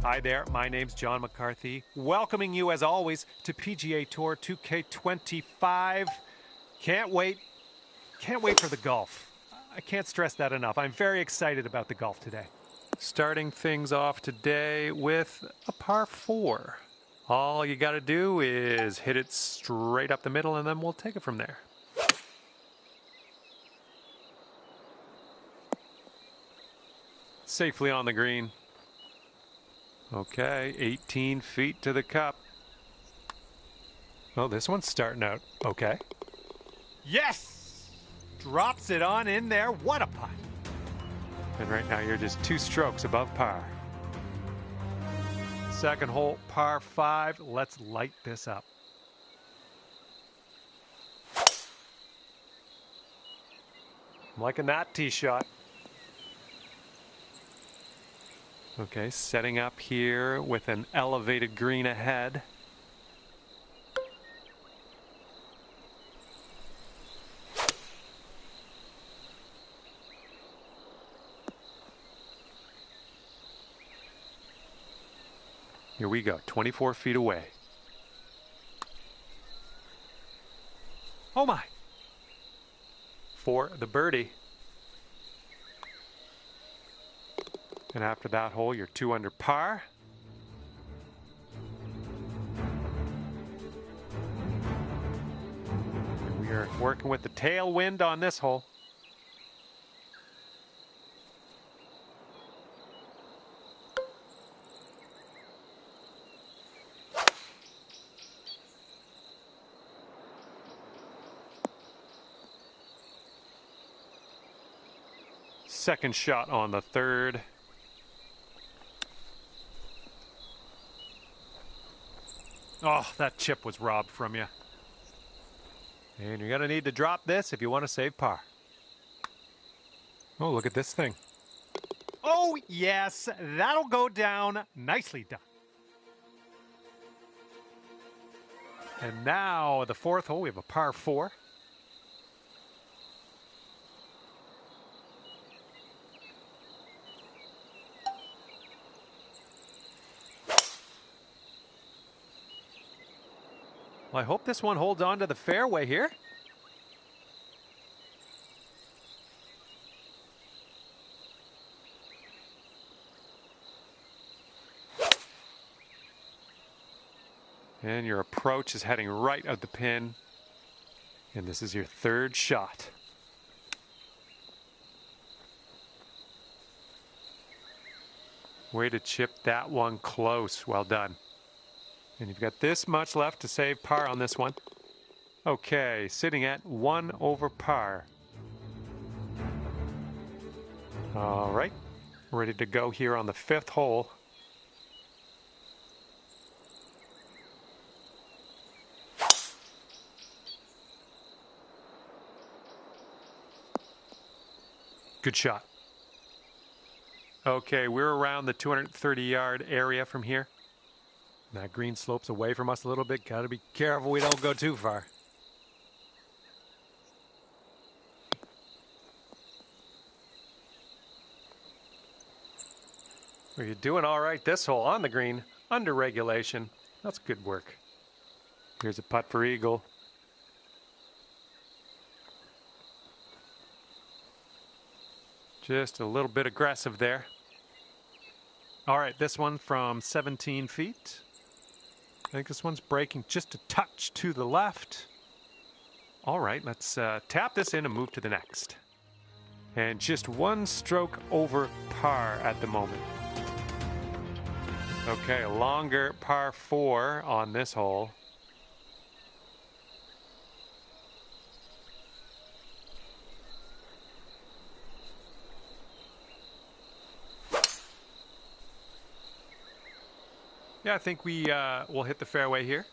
Hi there, my name's John McCarthy, welcoming you as always to PGA Tour 2K25. Can't wait for the golf. I can't stress that enough. I'm very excited about the golf today. Starting things off today with a par 4. All you got to do is hit it straight up the middle and then we'll take it from there. Safely on the green. Okay, 18 feet to the cup. Oh, this one's starting out okay. Yes! Drops it on in there. What a putt. And right now you're just 2 strokes above par. Second hole, par 5. Let's light this up. I'm liking that tee shot. Okay, setting up here with an elevated green ahead. Here we go, 24 feet away. Oh my! For the birdie. And after that hole, you're 2 under par. And we are working with the tailwind on this hole. Second shot on the third. Oh, that chip was robbed from you. And you're going to need to drop this if you want to save par. Oh, look at this thing. Oh, yes, that'll go down. Nicely done. And now the fourth hole, we have a par 4. Well, I hope this one holds on to the fairway here. And your approach is heading right at the pin. And this is your third shot. Way to chip that one close. Well done. And you've got this much left to save par on this one. Okay, sitting at 1 over par. All right, ready to go here on the 5th hole. Good shot. Okay, we're around the 230-yard area from here. That green slopes away from us a little bit. Got to be careful we don't go too far. Well, you're doing all right this hole on the green, under regulation. That's good work. Here's a putt for eagle. Just a little bit aggressive there. All right, this one from 17 feet. I think this one's breaking just a touch to the left. All right, let's tap this in and move to the next. And just 1 stroke over par at the moment. Okay, a longer par 4 on this hole. Yeah, I think we will hit the fairway here.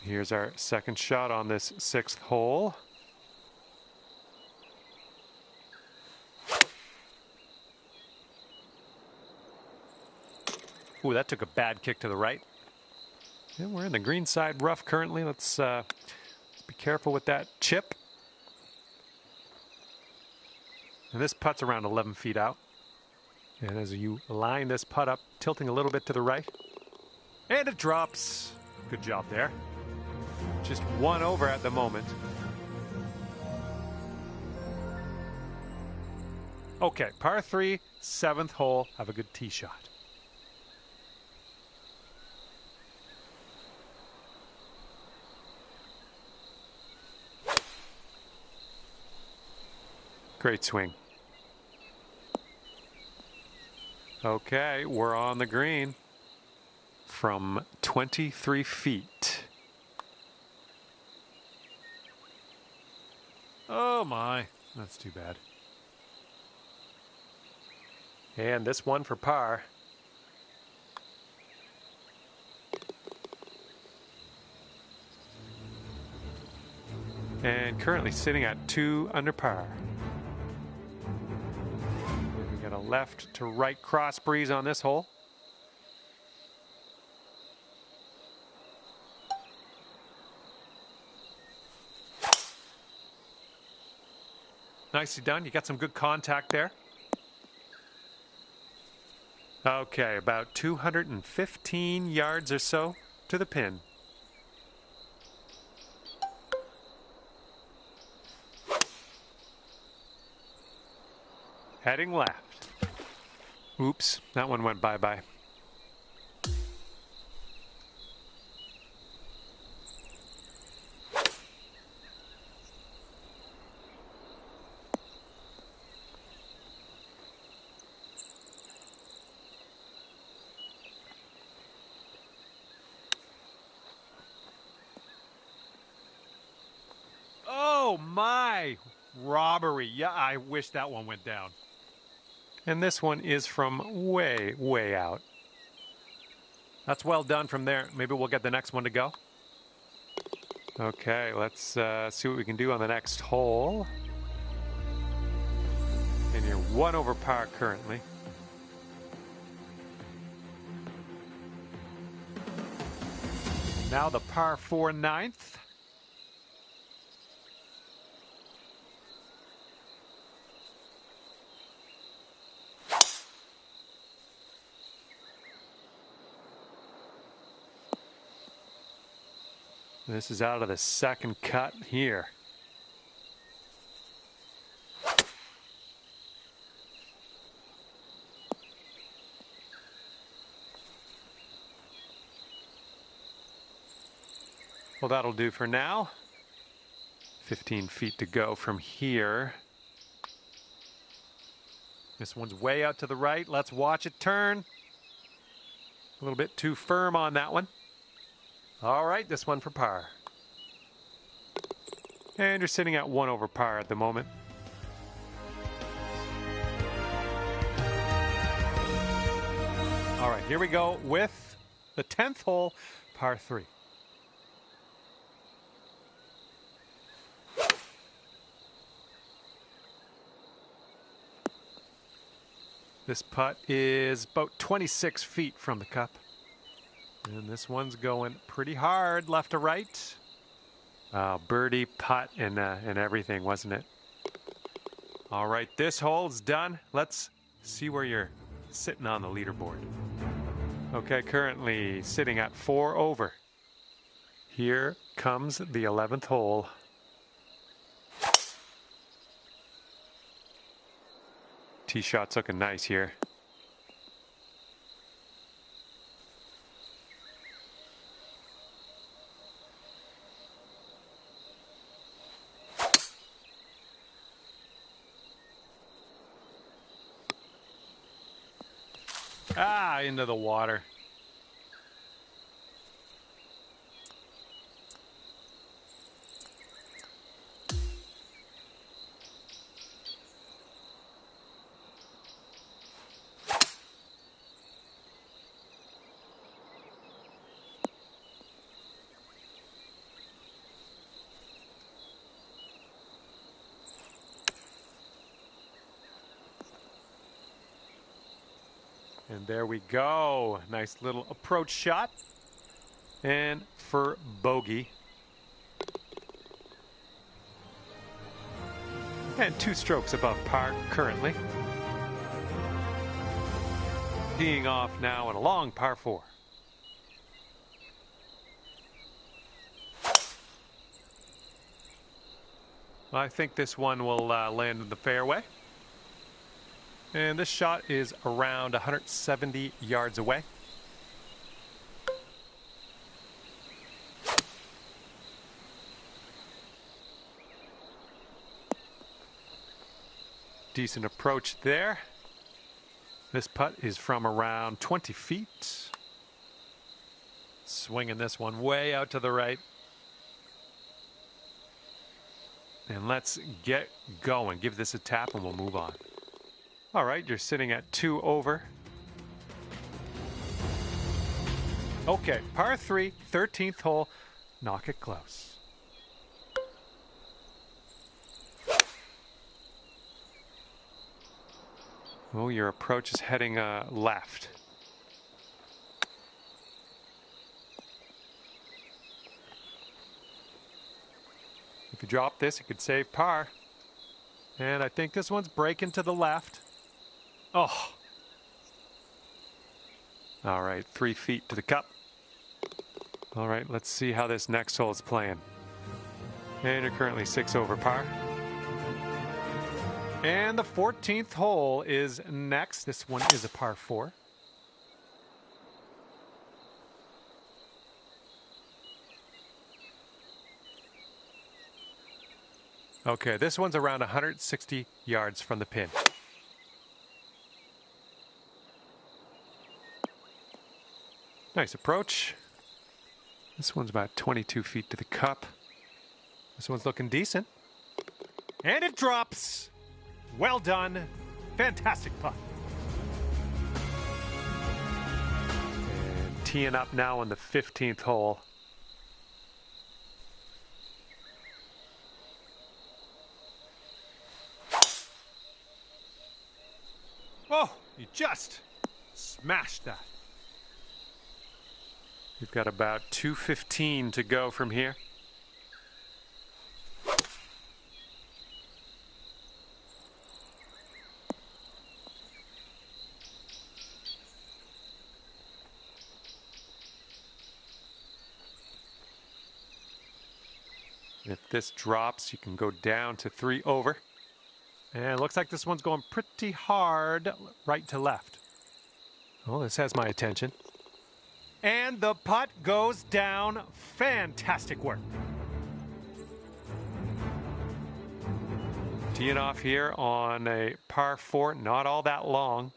Here's our second shot on this 6th hole. Ooh, that took a bad kick to the right. And we're in the green side rough currently. Let's be careful with that chip. And this putt's around 11 feet out. And as you line this putt up, tilting a little bit to the right. And it drops. Good job there. Just one over at the moment. Okay, par 3, 7th hole. Have a good tee shot. Great swing. Okay, we're on the green from 23 feet. Oh my, that's too bad. And this one for par. And currently sitting at 2 under par. We got a left to right cross breeze on this hole. Nicely done. You got some good contact there. Okay, about 215 yards or so to the pin. Heading left. Oops, that one went bye-bye. Oh my! Robbery. Yeah, I wish that one went down. And this one is from way, way out. That's well done from there. Maybe we'll get the next one to go. Okay, let's see what we can do on the next hole. And you're 1 over par currently. Now the par 4 9th. This is out of the second cut here. Well, that'll do for now. 15 feet to go from here. This one's way out to the right. Let's watch it turn. A little bit too firm on that one. All right, this one for par. And you're sitting at 1 over par at the moment. All right, here we go with the 10th hole, par 3. This putt is about 26 feet from the cup. And this one's going pretty hard, left to right. Birdie, putt, and everything, wasn't it? All right, this hole's done. Let's see where you're sitting on the leaderboard. Okay, currently sitting at 4 over. Here comes the 11th hole. Tee shot's looking nice here. Ah, into the water. And there we go. Nice little approach shot. And for bogey. And 2 strokes above par currently. Teeing off now in a long par 4. I think this one will land in the fairway. And this shot is around 170 yards away. Decent approach there. This putt is from around 20 feet. Swinging this one way out to the right. And let's get going. Give this a tap and we'll move on. All right, you're sitting at 2 over. Okay, par 3, 13th hole. Knock it close. Oh, your approach is heading left. If you drop this, you could save par. And I think this one's breaking to the left. Oh. All right, 3 feet to the cup. All right, let's see how this next hole is playing. And you're currently 6 over par. And the 14th hole is next. This one is a par 4. Okay, this one's around 160 yards from the pin. Nice approach. This one's about 22 feet to the cup. This one's looking decent. And it drops. Well done. Fantastic putt. And teeing up now on the 15th hole. Oh, you just smashed that. You've got about 215 to go from here. If this drops, you can go down to 3 over. And it looks like this one's going pretty hard right to left. Oh, this has my attention. And the putt goes down. Fantastic work. Teeing off here on a par 4, not all that long.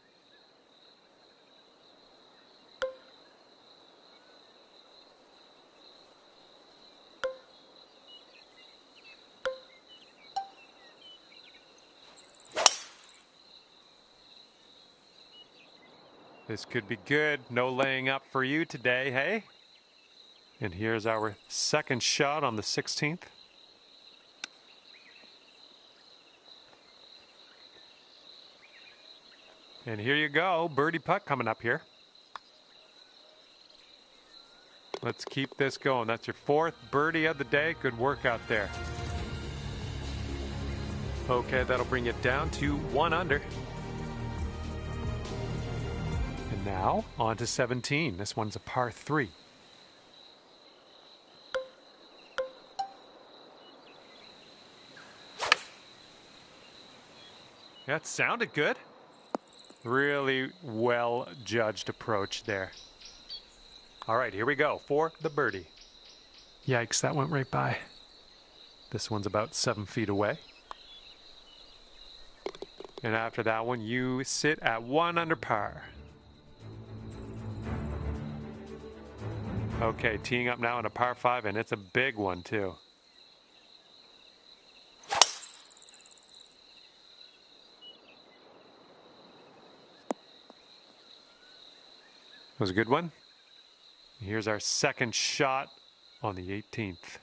This could be good. No laying up for you today, hey? And here's our second shot on the 16th. And here you go, birdie putt coming up here. Let's keep this going. That's your 4th birdie of the day. Good work out there. Okay, that'll bring it down to 1 under. And now, on to 17. This one's a par 3. That sounded good. Really well judged approach there. All right, here we go for the birdie. Yikes, that went right by. This one's about 7 feet away. And after that one, you sit at 1 under par. Okay, teeing up now on a par 5, and it's a big one too. That was a good one. Here's our second shot on the 18th.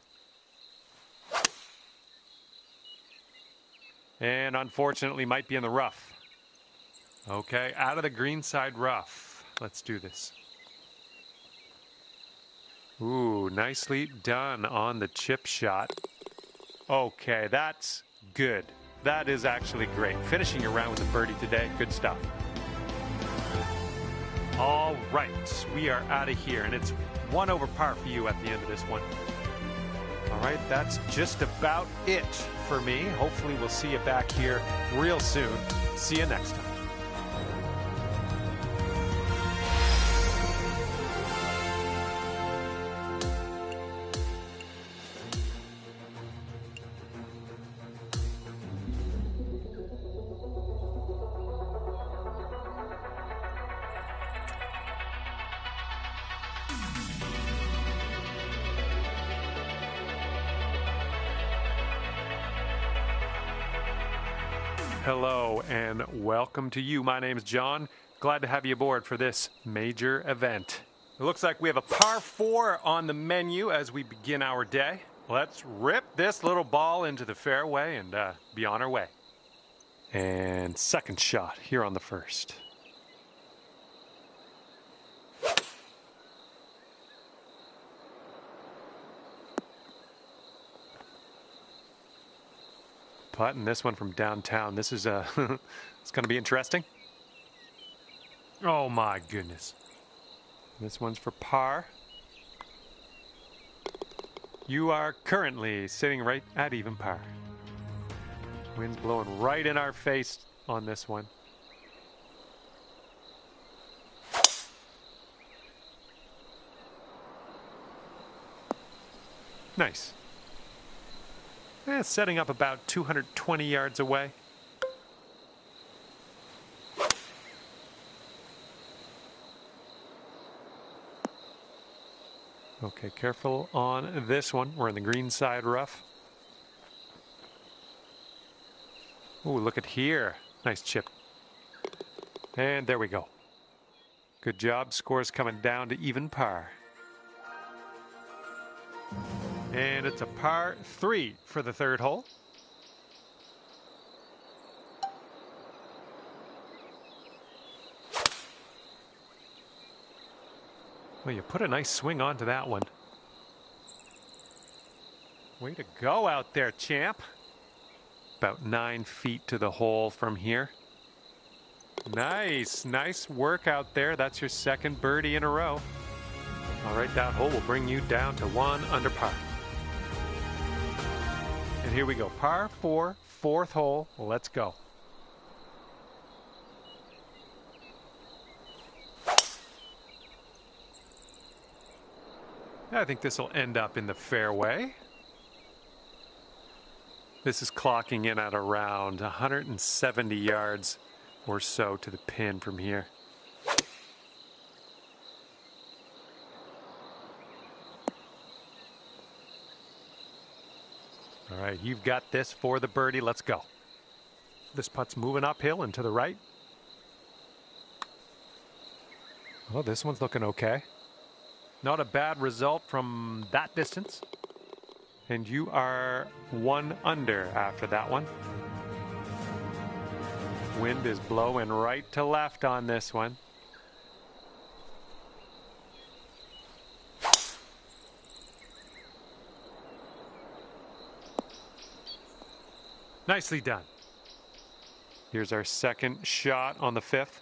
And unfortunately might be in the rough. Okay, out of the greenside rough. Let's do this. Ooh, nicely done on the chip shot. Okay, that's good. That is actually great. Finishing your round with a birdie today. Good stuff. All right, we are out of here, and it's 1 over par for you at the end of this one. All right, that's just about it for me. Hopefully we'll see you back here real soon. See you next time. Hello and welcome to you. My name is John. Glad to have you aboard for this major event. It looks like we have a par 4 on the menu as we begin our day. Let's rip this little ball into the fairway and be on our way. And second shot here on the first. Putting this one from downtown. This is it's going to be interesting. Oh my goodness. This one's for par. You are currently sitting right at even par. Wind's blowing right in our face on this one. Nice. Setting up about 220 yards away. Okay, careful on this one. We're in the green side rough. Ooh, look at here. Nice chip. And there we go. Good job. Score's coming down to even par. And it's a par 3 for the third hole. Well, you put a nice swing onto that one. Way to go out there, champ. About 9 feet to the hole from here. Nice work out there. That's your second birdie in a row. All right, that hole will bring you down to 1 under par. And here we go, par 4, fourth hole. Let's go. I think this will end up in the fairway. This is clocking in at around 170 yards or so to the pin from here. All right, you've got this for the birdie. Let's go. This putt's moving uphill and to the right. Oh, this one's looking okay. Not a bad result from that distance. And you are 1 under after that one. Wind is blowing right to left on this one. Nicely done. Here's our second shot on the 5th.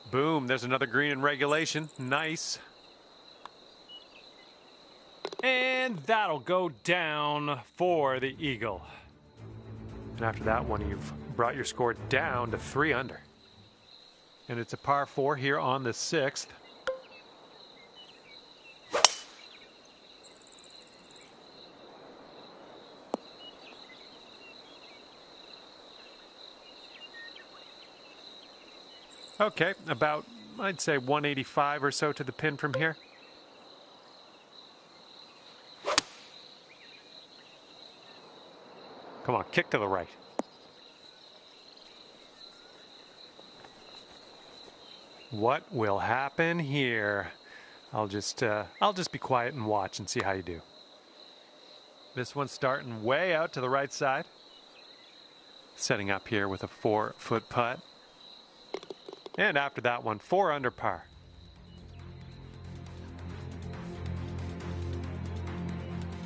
Boom, there's another green in regulation. Nice. And that'll go down for the eagle. And after that one, you've brought your score down to 3 under. And it's a par 4 here on the 6th. Okay, about, I'd say 185 or so to the pin from here. Come on, kick to the right. What will happen here? I'll just be quiet and watch and see how you do. This one's starting way out to the right side. Setting up here with a 4-foot putt. And after that one, 4 under par.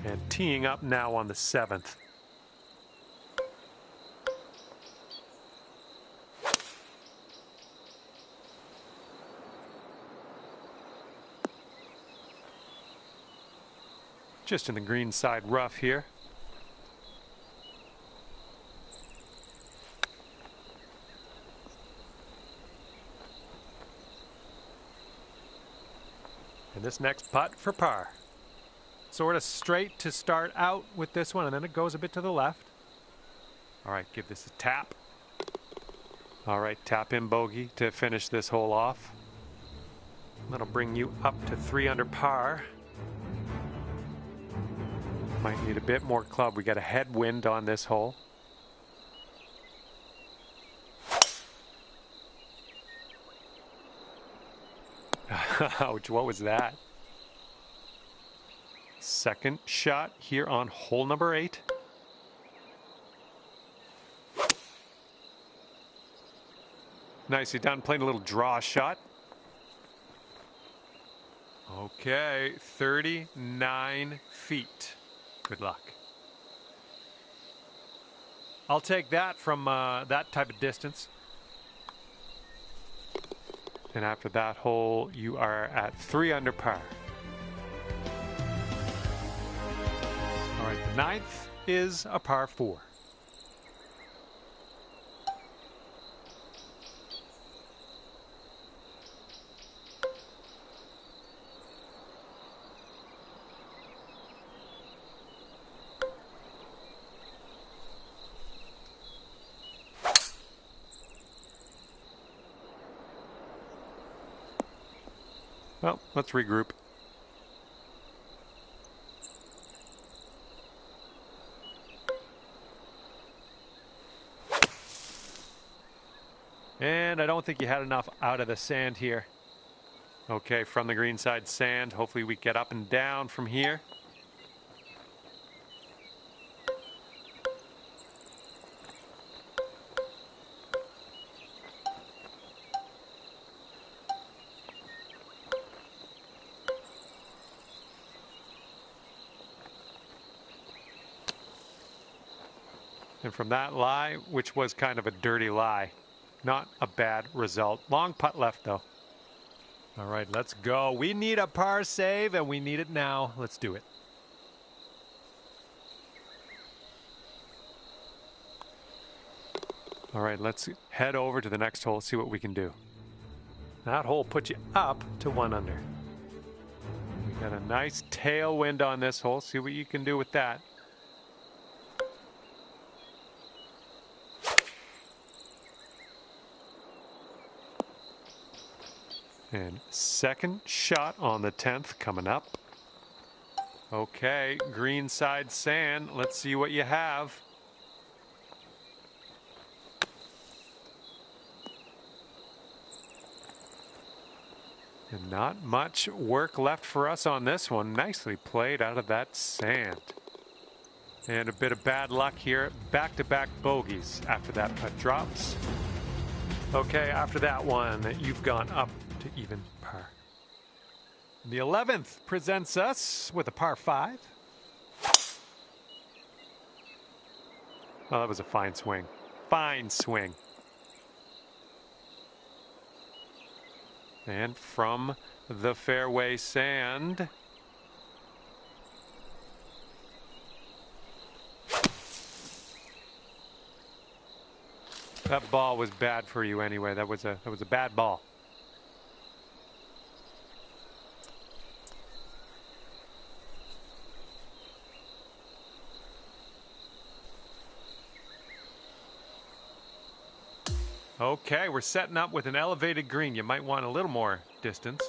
And teeing up now on the 7th. Just in the green side rough here. And this next putt for par. Sort of straight to start out with this one, and then it goes a bit to the left. All right, give this a tap. All right, tap in bogey to finish this hole off. That'll bring you up to 3 under par. Might need a bit more club. We got a headwind on this hole. Ouch, what was that? Second shot here on hole number 8. Nicely done, playing a little draw shot. Okay, 39 feet. Good luck. I'll take that from that type of distance. And after that hole, you are at 3 under par. All right, the 9th is a par 4. Well, let's regroup. And I don't think you had enough out of the sand here. Okay, from the green side sand. Hopefully we get up and down from here. And from that lie, which was kind of a dirty lie, not a bad result. Long putt left, though. All right, let's go. We need a par save, and we need it now. Let's do it. All right, let's head over to the next hole, see what we can do. That hole puts you up to 1 under. We got a nice tailwind on this hole. See what you can do with that. And second shot on the 10th coming up. Okay, green side sand. Let's see what you have. And not much work left for us on this one. Nicely played out of that sand. And a bit of bad luck here. Back-to-back bogeys after that putt drops. Okay, after that one, you've gone up to even par. The 11th presents us with a par 5. Oh, that was a fine swing. Fine swing. And from the fairway sand. That ball was bad for you anyway. That was a bad ball. Okay, we're setting up with an elevated green. You might want a little more distance.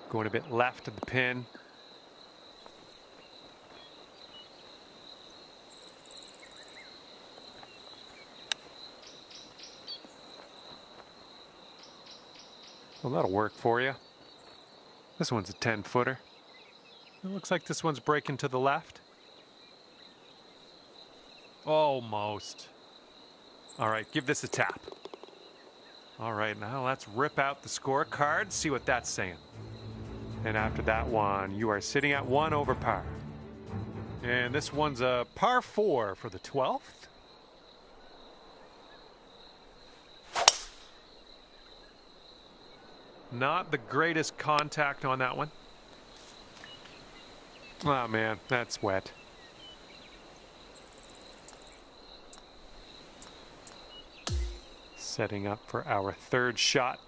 Going a bit left of the pin. Well, that'll work for you. This one's a 10-footer. It looks like this one's breaking to the left. Almost. All right, give this a tap. All right, now let's rip out the scorecard, see what that's saying. And after that one, you are sitting at 1 over par. And this one's a par 4 for the 12th. Not the greatest contact on that one. Oh man, that's wet. Setting up for our third shot.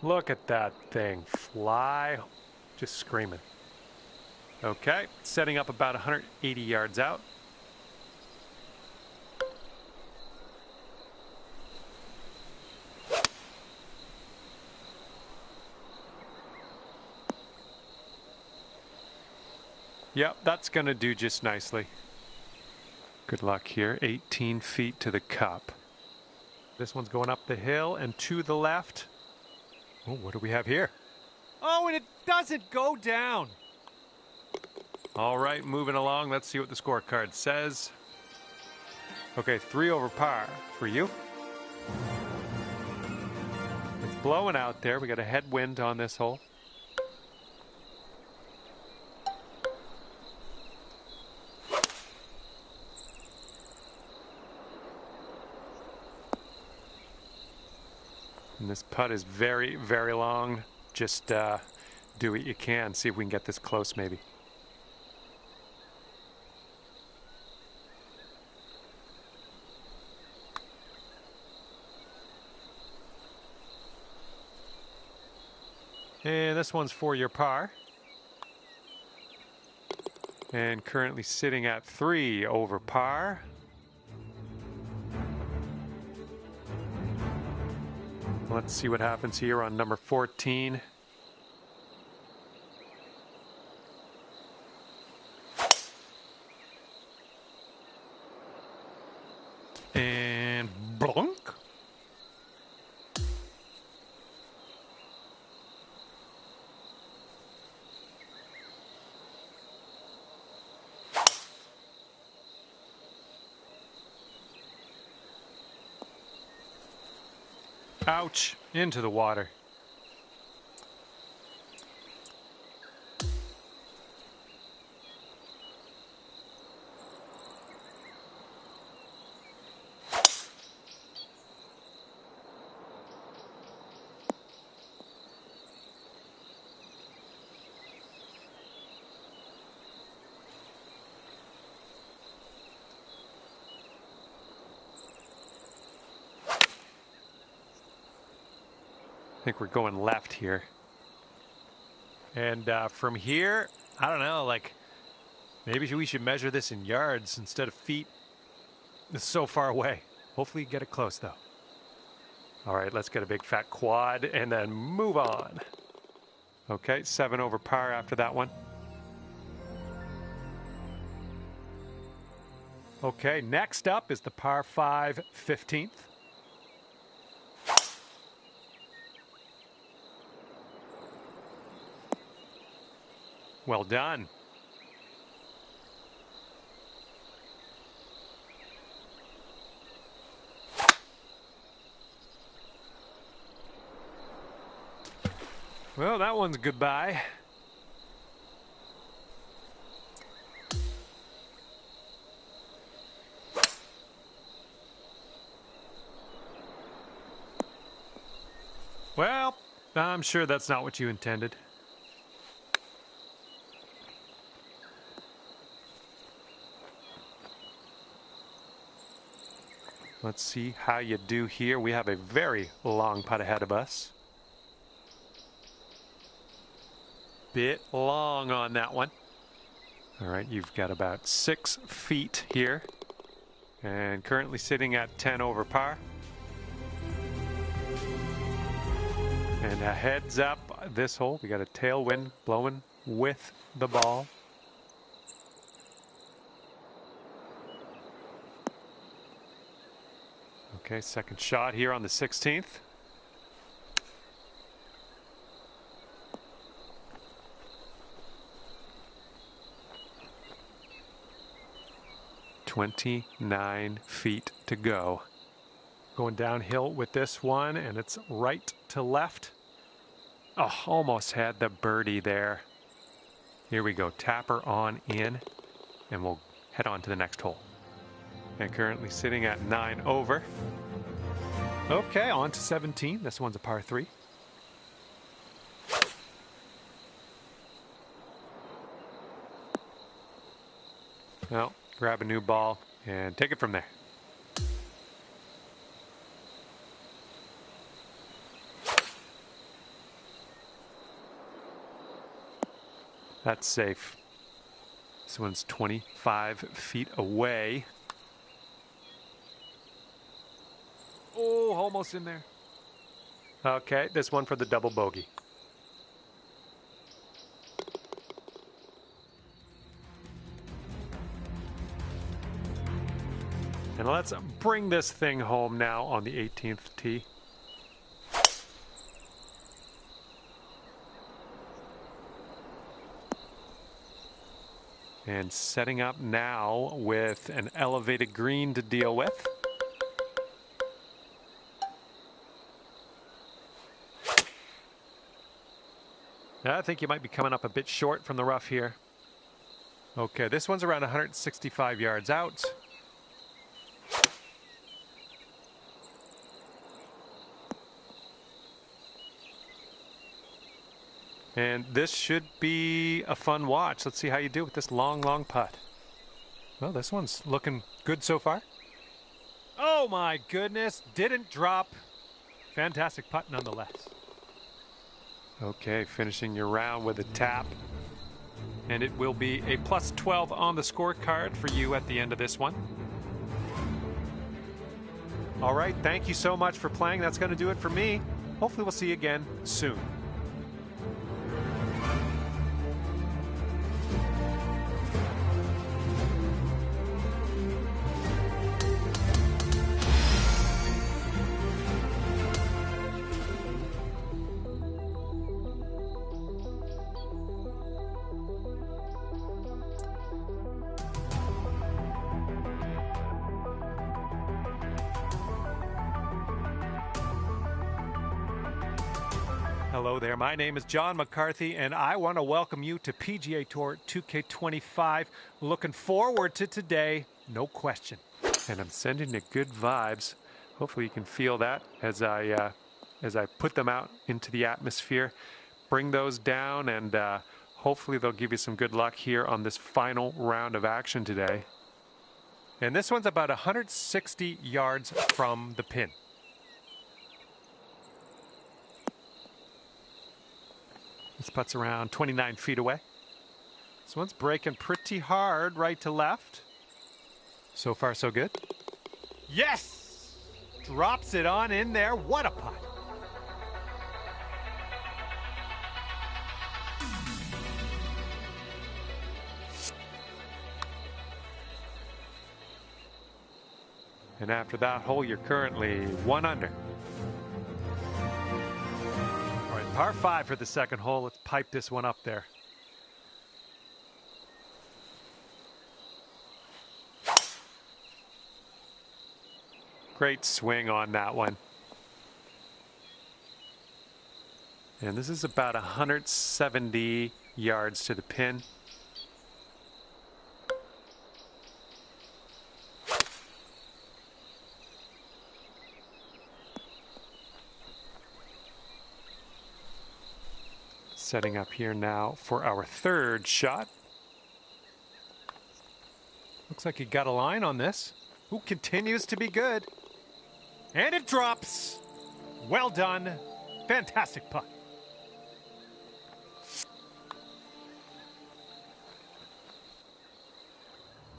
Look at that thing fly, just screaming. Okay, setting up about 180 yards out. Yep, that's gonna do just nicely. Good luck here, 18 feet to the cup. This one's going up the hill and to the left. Oh, what do we have here? Oh, and it doesn't go down. All right, moving along. Let's see what the scorecard says. Okay, 3 over par for you. It's blowing out there. We got a headwind on this hole. And this putt is very, very long. Just do what you can. See if we can get this close maybe. And this one's for your par. And currently sitting at 3 over par. Let's see what happens here on number 14. And blunk. Ouch, into the water. I think we're going left here. And from here, I don't know, like maybe we should measure this in yards instead of feet. It's so far away. Hopefully you get it close though. All right, let's get a big fat quad and then move on. Okay, 7 over par after that one. Okay, next up is the par 5 15th. Well done. Well, that one's goodbye. Well, I'm sure that's not what you intended. Let's see how you do here. We have a very long putt ahead of us. Bit long on that one. All right, you've got about 6 feet here. And currently sitting at 10 over par. And a heads up this hole. We got a tailwind blowing with the ball. Okay, second shot here on the 16th. 29 feet to go. Going downhill with this one, and it's right to left. Oh, almost had the birdie there. Here we go. Tapper on in, and we'll head on to the next hole. And currently sitting at 9 over. Okay, on to 17. This one's a par 3. Well, grab a new ball and take it from there. That's safe. This one's 25 feet away. Oh, almost in there. Okay, this one for the double bogey. And let's bring this thing home now on the 18th tee. And setting up now with an elevated green to deal with. I think you might be coming up a bit short from the rough here. Okay, this one's around 165 yards out. And this should be a fun watch. Let's see how you do with this long, long putt. Well, this one's looking good so far. Oh my goodness, didn't drop. Fantastic putt nonetheless. Okay, finishing your round with a tap. And it will be a plus 12 on the scorecard for you at the end of this one. All right, thank you so much for playing. That's going to do it for me. Hopefully we'll see you again soon. Hello there, my name is John McCarthy, and I want to welcome you to PGA Tour 2K25. Looking forward to today, no question. And I'm sending you good vibes. Hopefully you can feel that as I put them out into the atmosphere. Bring those down, and hopefully they'll give you some good luck here on this final round of action today. And this one's about 160 yards from the pin. This putt's around 29 feet away. This one's breaking pretty hard right to left. So far, so good. Yes! Drops it on in there. What a putt. And after that hole, you're currently 1 under. Par 5 for the second hole. Let's pipe this one up there. Great swing on that one. And this is about 170 yards to the pin. Setting up here now for our third shot. Looks like he got a line on this. Who continues to be good. And it drops. Well done. Fantastic putt.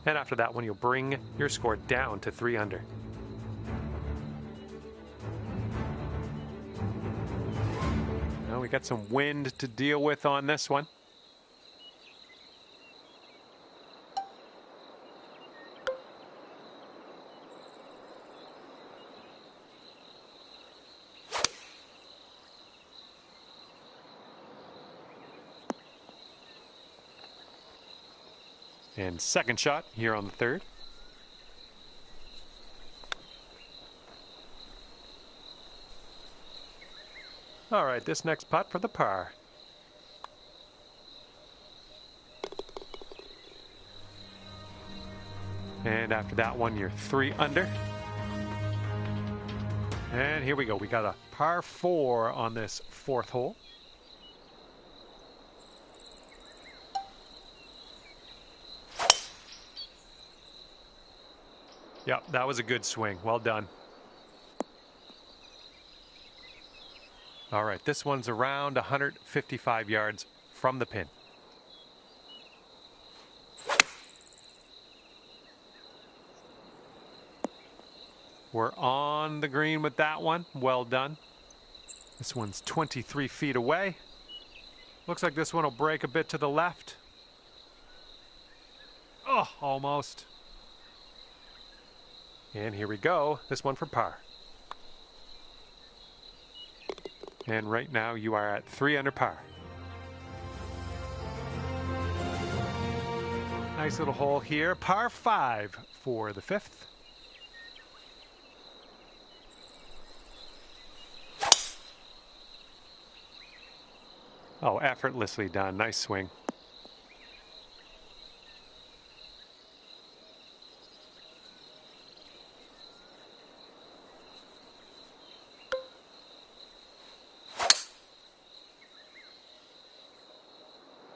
And after that one, you'll bring your score down to 3 under. We got some wind to deal with on this one. And second shot here on the third. All right, this next putt for the par. And after that one, you're 3 under. And here we go. We got a par 4 on this 4th hole. Yep, that was a good swing. Well done. All right, this one's around 155 yards from the pin. We're on the green with that one. Well done. This one's 23 feet away. Looks like this one will break a bit to the left. Oh, almost. And here we go. This one for par. And right now you are at 3 under par. Nice little hole here. Par 5 for the 5th. Oh, effortlessly done. Nice swing.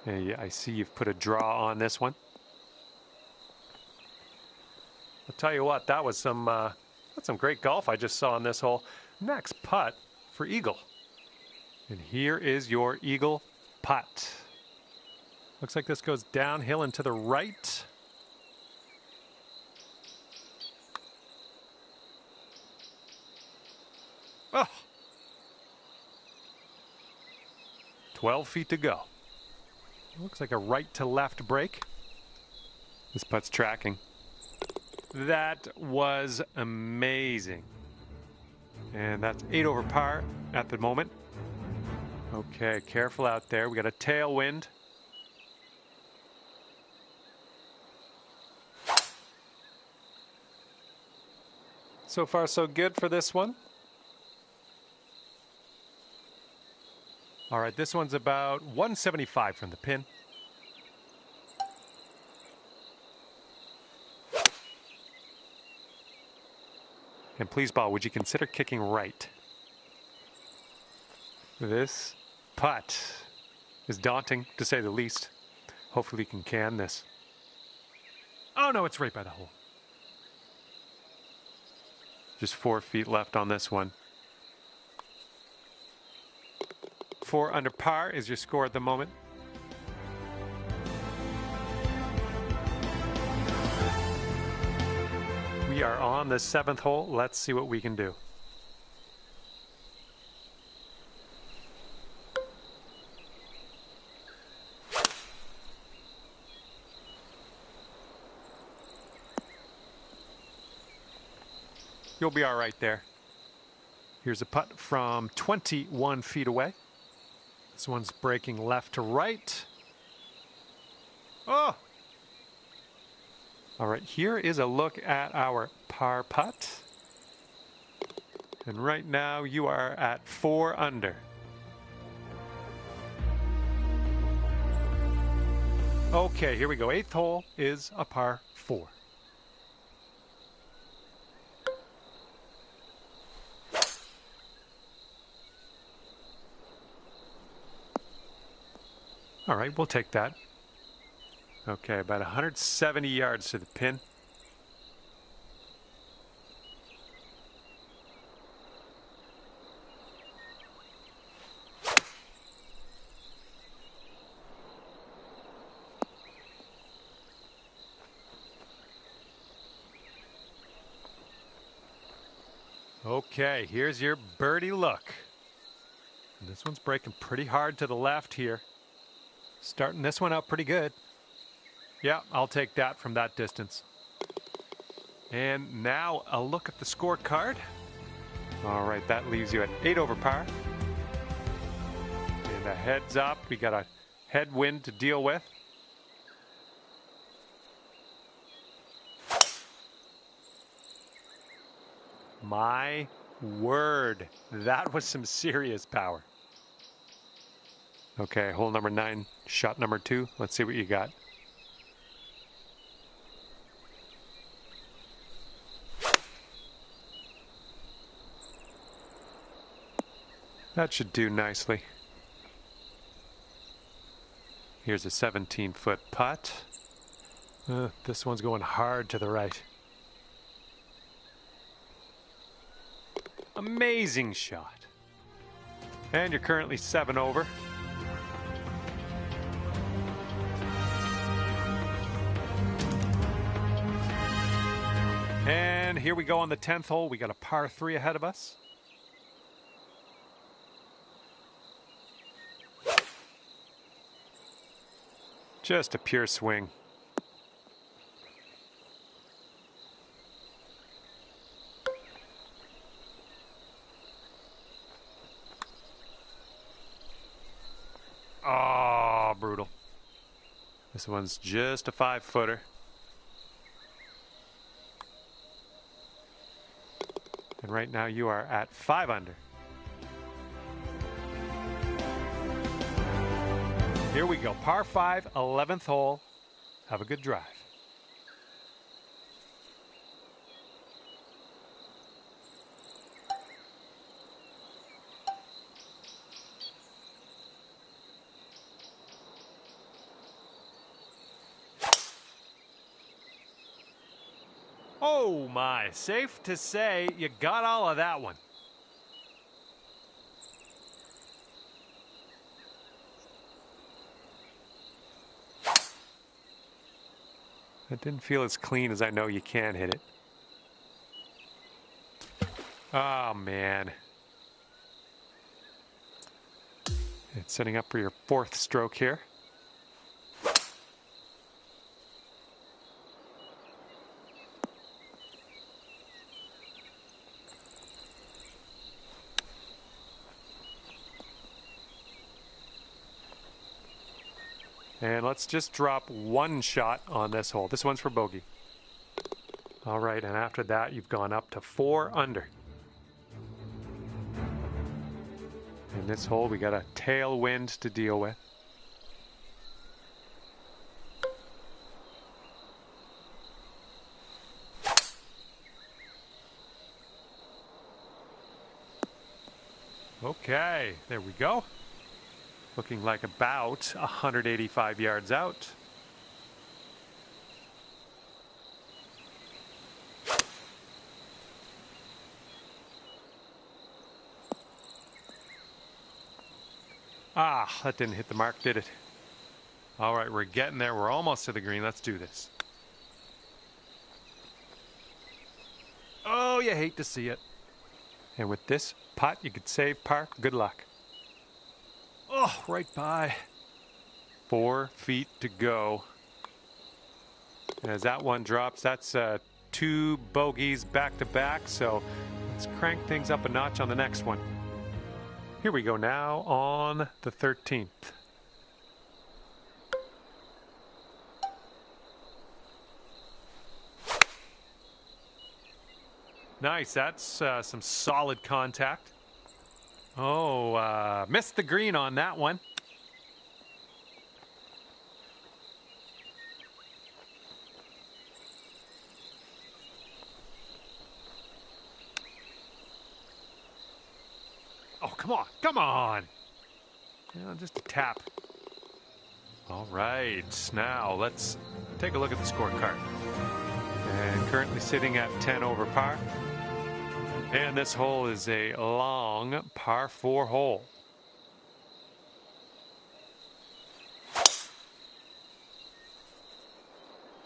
Hey, I see you've put a draw on this one. I'll tell you what, that was some great golf I just saw on this hole. Next putt for eagle. And here is your eagle putt. Looks like this goes downhill and to the right. Oh. 12 feet to go. Looks like a right to left break. This putt's tracking. That was amazing. And that's 8 over par at the moment. Okay, careful out there. We got a tailwind. So far, so good for this one. All right, this one's about 175 from the pin. And please, ball, would you consider kicking right? This putt is daunting, to say the least. Hopefully we can this. Oh, no, it's right by the hole. Just 4 feet left on this one. 4 under par is your score at the moment. We are on the 7th hole. Let's see what we can do. You'll be all right there. Here's a putt from 21 feet away. This one's breaking left to right. Oh! All right, here is a look at our par putt. And right now you are at 4 under. Okay, here we go. 8th hole is a par 4. All right, we'll take that. Okay, about 170 yards to the pin. Okay, here's your birdie look. And this one's breaking pretty hard to the left here. Starting this one out pretty good. Yeah, I'll take that from that distance. And now a look at the scorecard. All right, that leaves you at 8 over par. And a heads up, we got a headwind to deal with. My word, that was some serious power. Okay, hole number 9, shot number 2. Let's see what you got. That should do nicely. Here's a 17-foot putt. This one's going hard to the right. Amazing shot. And you're currently 7 over. And here we go on the 10th hole. We got a par 3 ahead of us. Just a pure swing. Oh, brutal. This one's just a 5-footer. And right now you are at 5 under. Here we go. Par 5, 11th hole. Have a good drive. Oh my, safe to say you got all of that one. It didn't feel as clean as I know you can hit it. Oh man. It's setting up for your 4th stroke here. And let's just drop 1 shot on this hole. This one's for bogey. All right, and after that, you've gone up to 4 under. In this hole, we got a tailwind to deal with. Okay, there we go. Looking like about 185 yards out. Ah, that didn't hit the mark, did it? All right, we're getting there. We're almost to the green. Let's do this. Oh, you hate to see it. And with this putt, you could save par. Good luck. Oh, right by. 4 feet to go. And as that one drops, that's 2 bogeys back to back. So let's crank things up a notch on the next one. Here we go now on the 13th. Nice, that's some solid contact. Oh, missed the green on that one. Oh, come on, come on. Just a tap. All right, now let's take a look at the scorecard. And currently sitting at 10 over par. And this hole is a long par 4 hole.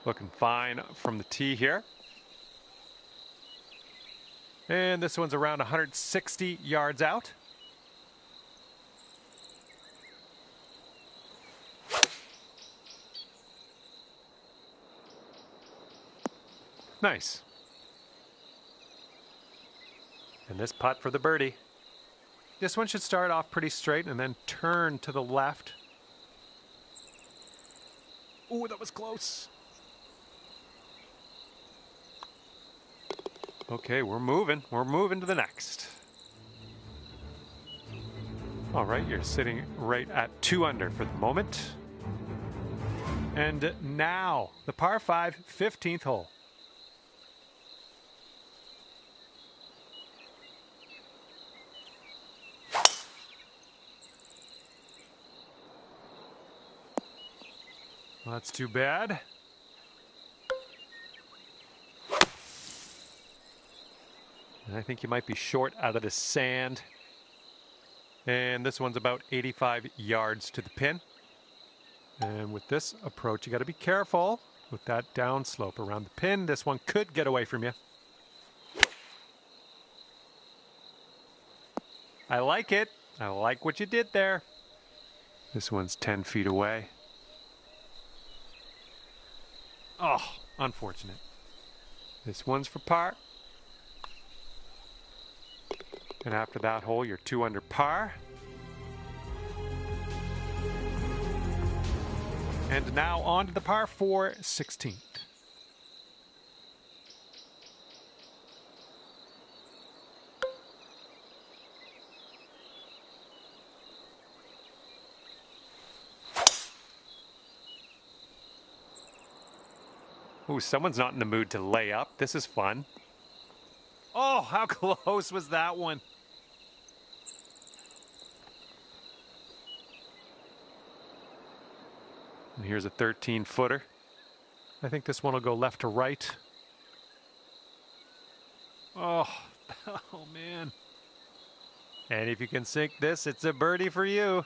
Looking fine from the tee here. And this one's around 160 yards out. Nice. And this putt for the birdie. This one should start off pretty straight and then turn to the left. Ooh, that was close. Okay, we're moving. We're moving to the next. All right, you're sitting right at 2 under for the moment. And now, the par 5, 15th hole. Well, that's too bad. And I think you might be short out of the sand. And this one's about 85 yards to the pin. And with this approach, you got to be careful with that downslope around the pin. This one could get away from you. I like it. I like what you did there. This one's 10 feet away. Oh, unfortunate. This one's for par. And after that hole, you're 2 under par. And now on to the par 4, 16th. Ooh, someone's not in the mood to lay up. This is fun. Oh, how close was that one? And here's a 13-footer. I think this one will go left to right. Oh, oh man. And if you can sink this, it's a birdie for you.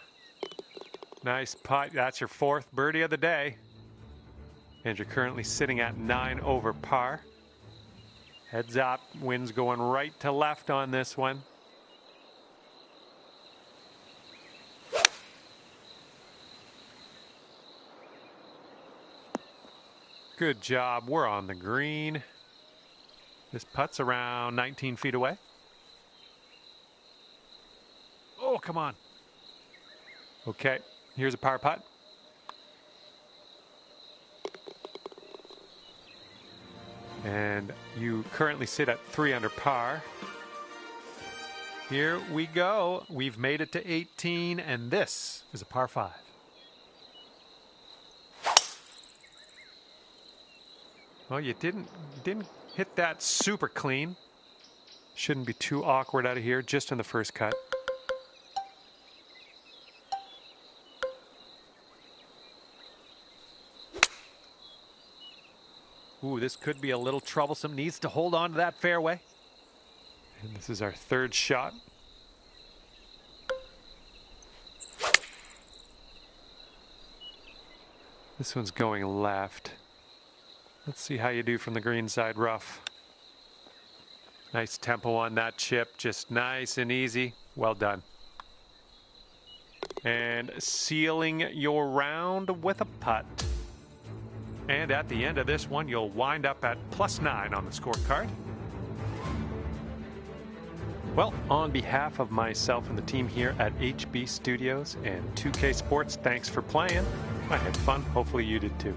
Nice putt. That's your 4th birdie of the day. And you're currently sitting at 9 over par. Heads up, wind's going right to left on this one. Good job, we're on the green. This putt's around 19 feet away. Oh, come on. Okay, here's a par putt. And you currently sit at 3 under par. Here we go. We've made it to 18, and this is a par 5. Well, you didn't hit that super clean. Shouldn't be too awkward out of here, just in the first cut. Ooh, this could be a little troublesome. Needs to hold on to that fairway. And this is our 3rd shot. This one's going left. Let's see how you do from the green side rough. Nice tempo on that chip, just nice and easy. Well done. And sealing your round with a putt. And at the end of this one, you'll wind up at +9 on the scorecard. Well, on behalf of myself and the team here at HB Studios and 2K Sports, thanks for playing. I had fun. Hopefully you did too.